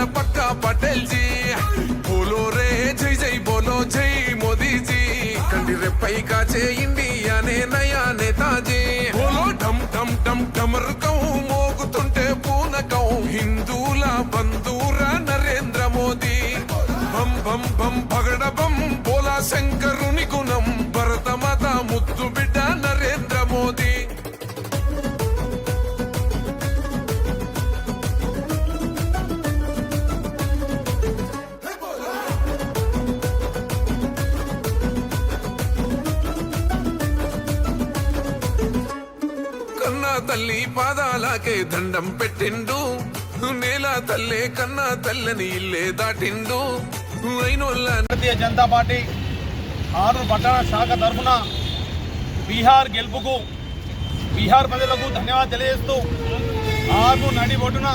वाला पक्का पटेल जी बोलो रे जय जय बोलो जय मोदी जी कंडी रे पैका चे इंडिया ने नया नेताजी बोलो ढम ढम ढम ढमर कहूँ मोगुतुंटे पूनकहूँ हिंदूला बंधूरा नरेंद्र मोदी बम बम बम भगड़ बम बोला शंकरुनि गुणम भरत माता मुद्दु बिड्ड नरेंद्र मोदी తల్లి పాదాలకే దండం పెట్టిండు నేల తల్లే కన్నా తల్లని ఇల్లే దాటిండు భారతీయ జనతా పార్టీ ఆరు పట్టణ శాఖ తరఫున బీహార్ గెలుపుకు బీహార్ ప్రజలకు ధన్యవాదాలు తెలియజేస్తూ ఆరు నడి ఒడ్డున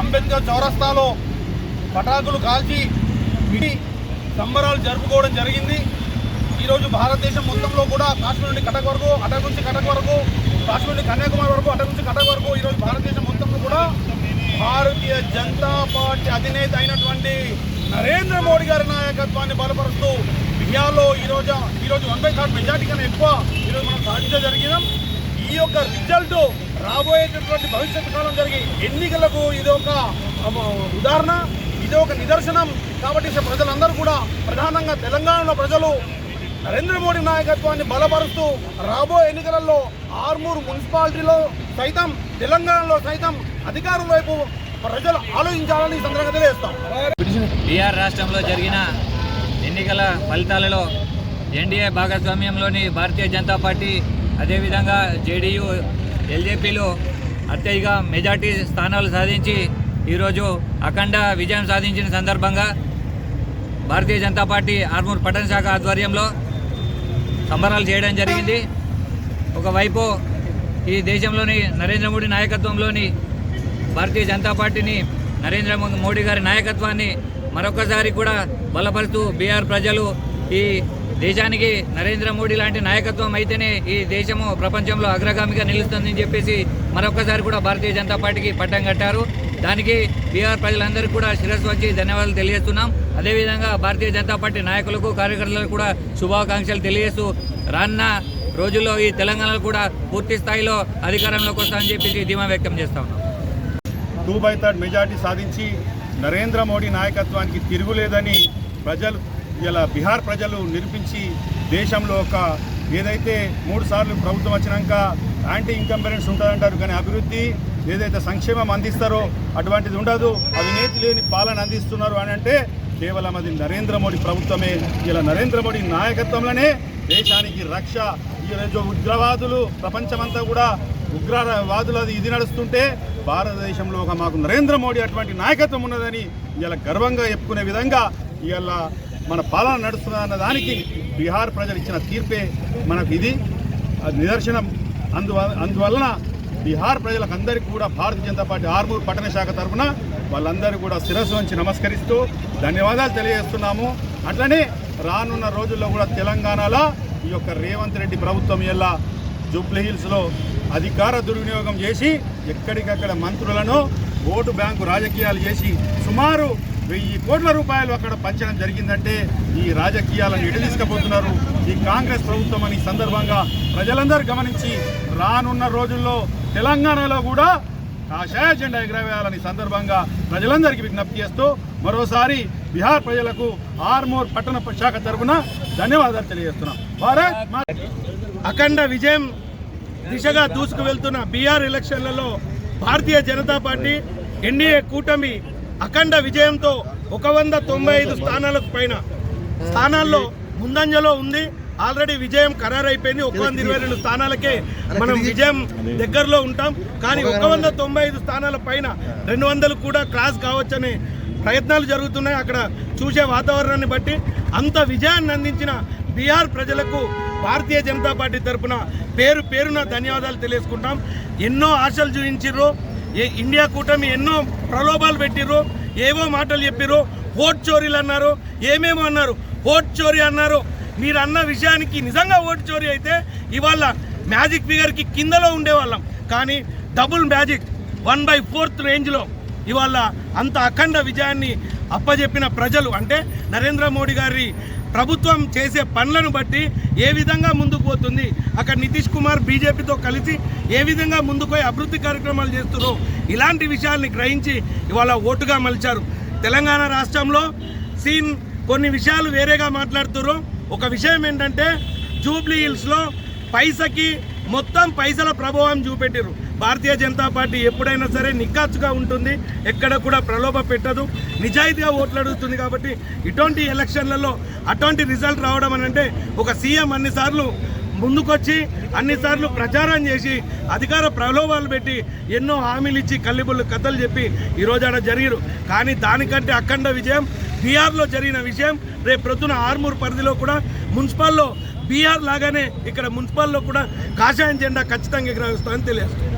అంబేద్కర్ చౌరస్తాలో పటాకులు కాల్చి సంబరాలు జరుపుకోవడం జరిగింది. ఈరోజు భారతదేశం మొత్తంలో కూడా కాశ్మీర్ నుండి కటక్ వరకు, అటక్ నుంచి కటక్ వరకు, కాశ్మీర్ నుండి కన్యాకుమారి వరకు, అటక్ నుంచి కటక్ వరకు ఈరోజు భారతదేశం మొత్తంలో కూడా భారతీయ జనతా పార్టీ అధినేత అయినటువంటి నరేంద్ర మోడీ గారి నాయకత్వాన్ని బలపరుస్తూ బిహార్లో ఈరోజు 1/3 మెజార్టీ కన్నా ఎక్కువ ఈరోజు మనం సాధించడం జరిగినాం. ఈ యొక్క రిజల్ట్ రాబోయేటటువంటి భవిష్యత్తు కాలం జరిగే ఎన్నికలకు ఇది ఒక ఉదాహరణ, ఇది ఒక నిదర్శనం. కాబట్టి ప్రజలందరూ కూడా ప్రధానంగా తెలంగాణలో ప్రజలు నరేంద్ర మోడీ నాయకత్వాన్ని బలపరుస్తూ రాబోయే ఎన్నికలలో ఆర్మూర్ మున్సిపాలిటీలో సైతం తెలంగాణలో సైతం అధికారం వైపు ప్రజలు ఆలోచించాలని సందర్భంగా తెలియజేస్తాం. బీహార్ రాష్ట్రంలో జరిగిన ఎన్నికల ఫలితాలలో ఎన్డీఏ భాగస్వామ్యంలోని భారతీయ జనతా పార్టీ అదేవిధంగా జేడీయూ ఎల్జేపీలో అత్యధిక మెజార్టీ స్థానాలు సాధించి ఈరోజు అఖండ విజయం సాధించిన సందర్భంగా భారతీయ జనతా పార్టీ ఆర్మూర్ పట్టణ శాఖ ఆధ్వర్యంలో సంబరాలు చేయడం జరిగింది. ఒకవైపు ఈ దేశంలోని నరేంద్ర మోడీ నాయకత్వంలోని భారతీయ జనతా పార్టీని, నరేంద్ర మోడీ గారి నాయకత్వాన్ని మరొకసారి కూడా బలపరుస్తూ బీహార్ ప్రజలు ఈ దేశానికి నరేంద్ర మోడీ లాంటి నాయకత్వం అయితేనే ఈ దేశము ప్రపంచంలో అగ్రగామిగా నిలుస్తుందని చెప్పేసి మరొకసారి కూడా భారతీయ జనతా పార్టీకి పట్టం కట్టారు. దానికి బీహార్ ప్రజలందరికీ కూడా శిరస్సు వంచి ధన్యవాదాలు తెలియజేస్తున్నాం. అదేవిధంగా భారతీయ జనతా పార్టీ నాయకులకు, కార్యకర్తలకు కూడా శుభాకాంక్షలు తెలియజేస్తూ రానున్న రోజుల్లో ఈ తెలంగాణలో కూడా పూర్తి స్థాయిలో అధికారంలోకి వస్తామని చెప్పేసి ధీమా వ్యక్తం చేస్తా ఉన్నాం. 2/3 మెజార్టీ సాధించి నరేంద్ర మోడీ నాయకత్వానికి తిరుగులేదని ప్రజలు ఇలా బీహార్ ప్రజలు నిరూపించి దేశంలో ఒక ఏదైతే 3 సార్లు ప్రభుత్వం వచ్చినాక యాంటీ ఇన్కంబరెన్స్ ఉంటుందంటారు, కానీ అభివృద్ధి ఏదైతే సంక్షేమం అందిస్తారో అటువంటిది ఉండదు. అవినీతి లేని పాలన అందిస్తున్నారు అని అంటే కేవలం అది నరేంద్ర మోడీ ప్రభుత్వమే. ఇలా నరేంద్ర మోడీ నాయకత్వంలోనే దేశానికి రక్ష. ఈరోజు ఉగ్రవాదులు ప్రపంచమంతా కూడా ఉగ్రవాదులు ఇది నడుస్తుంటే భారతదేశంలో మాకు నరేంద్ర మోడీ అటువంటి నాయకత్వం ఉన్నదని ఇలా గర్వంగా చెప్పుకునే విధంగా ఇలా మన పాలన నడుస్తున్న దానికి బీహార్ ప్రజలు ఇచ్చిన తీర్పే మనకు ఇది నిదర్శనం. అందువలన బీహార్ ప్రజలకు అందరికీ కూడా భారతీయ జనతా పార్టీ ఆర్మూర్ పట్టణ శాఖ తరఫున వాళ్ళందరూ కూడా శిరస్సు వంచి నమస్కరిస్తూ ధన్యవాదాలు తెలియజేస్తున్నాము. అట్లనే రానున్న రోజుల్లో కూడా తెలంగాణలో ఈ యొక్క రేవంత్ రెడ్డి ప్రభుత్వం ఇలా జూబ్లీహిల్స్లో అధికార దుర్వినియోగం చేసి ఎక్కడికక్కడ మంత్రులను ఓటు బ్యాంకు రాజకీయాలు చేసి సుమారు 1000 కోట్ల రూపాయలు అక్కడ పంచడం జరిగిందంటే ఈ రాజకీయాలను ఎటు తీసుకుపోతున్నారు ఈ కాంగ్రెస్ ప్రభుత్వం అని సందర్భంగా ప్రజలందరూ గమనించి రానున్న రోజుల్లో తెలంగాణలో కూడా కాషాయ జెండా ఎగరవేయాలని సందర్భంగా ప్రజలందరికీ విజ్ఞప్తి చేస్తూ మరోసారి బీహార్ ప్రజలకు ఆర్మూర్ పట్టణ శాఖ తరఫున ధన్యవాదాలు తెలియజేస్తున్నాం. భారత్ అఖండ విజయం దిశగా దూసుకు వెళ్తున్న బీహార్ ఎలక్షన్లలో భారతీయ జనతా పార్టీ ఎన్డీఏ కూటమి అఖండ విజయంతో 195 స్థానాలకు పైన స్థానాల్లో ముందంజలో ఉంది. ఆల్రెడీ విజయం ఖరారైపోయింది. 122 స్థానాలకే మనం విజయం దగ్గరలో ఉంటాం. కానీ 195 స్థానాల పైన 200 కూడా క్రాస్ కావచ్చనే ప్రయత్నాలు జరుగుతున్నాయి. అక్కడ చూసే వాతావరణాన్ని బట్టి అంత విజయాన్ని అందించిన బీహార్ ప్రజలకు భారతీయ జనతా పార్టీ తరఫున పేరున ధన్యవాదాలు తెలియజేసుకుంటాం. ఎన్నో ఆశలు చూపించారు. ఇండియా కూటమి ఎన్నో ప్రలోభాలు పెట్టిర్రు, ఏవో మాటలు చెప్పిర్రు, ఓట్ చోరీలు అన్నారు, ఏమేమో అన్నారు, ఓట్ చోరీ అన్నారు. మీరు అన్న విషయానికి నిజంగా ఓట్ చోరీ అయితే ఇవాళ మ్యాజిక్ ఫిగర్కి కిందలో ఉండేవాళ్ళం. కానీ డబుల్ మ్యాజిక్ 1/4 రేంజ్లో ఇవాళ అంత అఖండ విజయాన్ని అప్పజెప్పిన ప్రజలు అంటే నరేంద్ర మోడీ గారి ప్రభుత్వం చేసే పనులను బట్టి ఏ విధంగా ముందుకు పోతుంది, అక్కడ నితీష్ కుమార్ బీజేపీతో కలిసి ఏ విధంగా ముందుకు పోయి అభివృద్ధి కార్యక్రమాలు చేస్తున్నారో ఇలాంటి విషయాల్ని గ్రహించి ఇవాళ ఓటుగా మలిచారు. తెలంగాణ రాష్ట్రంలో సీన్ కొన్ని విషయాలు వేరేగా మాట్లాడుతున్నారు. ఒక విషయం ఏంటంటే జూబ్లీ హిల్స్లో పైసకి మొత్తం పైసల ప్రభావం చూపెట్టారు. భారతీయ జనతా పార్టీ ఎప్పుడైనా సరే నిక్కాచుగా ఉంటుంది, ఎక్కడ కూడా ప్రలోభ పెట్టదు, నిజాయితీగా ఓట్లు అడుగుతుంది. కాబట్టి ఇటువంటి ఎలక్షన్లలో అటువంటి రిజల్ట్ రావడం అని అంటే ఒక సీఎం అన్నిసార్లు ముందుకొచ్చి అన్నిసార్లు ప్రచారం చేసి అధికార ప్రలోభాలు పెట్టి ఎన్నో హామీలు ఇచ్చి కల్లిబుల్లు కథలు చెప్పి ఈరోజు ఆడ జరిగారు. కానీ దానికంటే అఖండ విజయం బీహార్లో జరిగిన విషయం. రేపు ప్రొద్దున ఆర్మూర్ పరిధిలో కూడా మున్సిపల్లో బీహార్ లాగానే ఇక్కడ మున్సిపల్లో కూడా కాషాయం జెండా ఖచ్చితంగా ఎగరవేస్తామని తెలియజేస్తుంది.